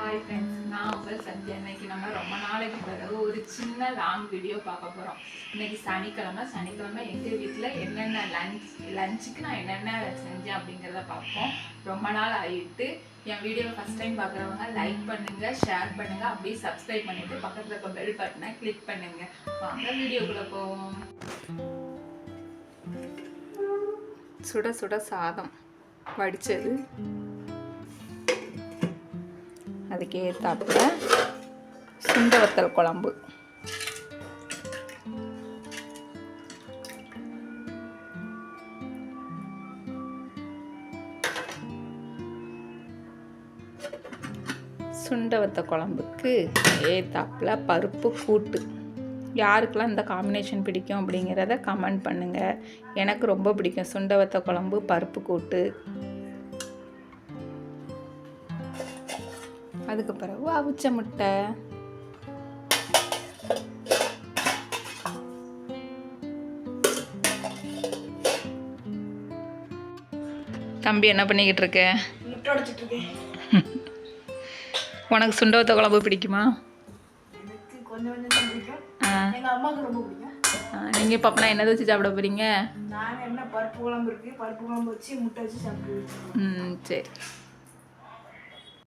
Hi friends, நான் உங்கள் சத்யா. இன்னைக்கு நம்ம ரொம்ப நாளைக்கு பிறகு ஒரு சின்ன லாங் வீடியோ பார்க்க போகிறோம். இன்னைக்கு சனிக்கிழமை எங்கள் வீட்டில் என்னென்ன லஞ்சுக்கு நான் என்னென்ன செஞ்சேன் அப்படிங்கிறத பார்ப்போம். ரொம்ப நாள் ஆகிட்டு என் வீடியோவை ஃபஸ்ட் டைம் பார்க்குறவங்க லைக் பண்ணுங்கள், ஷேர் பண்ணுங்கள், அப்படியே சப்ஸ்கிரைப் பண்ணிவிட்டு பக்கத்தில் இருக்க பெல் பட்டனை கிளிக் பண்ணுங்கள். வாங்க வீடியோக்குள்ளே போவோம். சுட சுட சாதம் வடித்தது, அதுக்கு ஏற்றாப்புல சுண்ட வத்தல் குழம்பு, சுண்ட வத்த குழம்புக்கு ஏற்றாப்புல பருப்பு கூட்டு. யாருக்கெல்லாம் இந்த காம்பினேஷன் பிடிக்கும் அப்படிங்கிறத கமெண்ட் பண்ணுங்கள். எனக்கு ரொம்ப பிடிக்கும் சுண்ட வத்த குழம்பு பருப்பு கூட்டு. அதுக்கு பிறகு அவிச்ச முட்டை. தம்பி என்ன பண்ணிக்கிட்டு இருக்க? முட்டை உடைச்சிட்டு இருக்கேன். உனக்கு சுண்டவத்த குழம்பு பிடிக்குமா? எனக்கு கொஞ்சம் கொஞ்சம் தான் பிடிக்கும். எங்கள் அம்மாவுக்கு ரொம்ப பிடிக்கும். நீங்கள் இப்போ அப்படின்னா என்னதை வச்சு சாப்பிட போகிறீங்க? நாங்கள் என்ன பருப்பு குழம்பு இருக்குது, பருப்பு குழம்பு வச்சு முட்டை வச்சு சாப்பிடுவோம். சரி.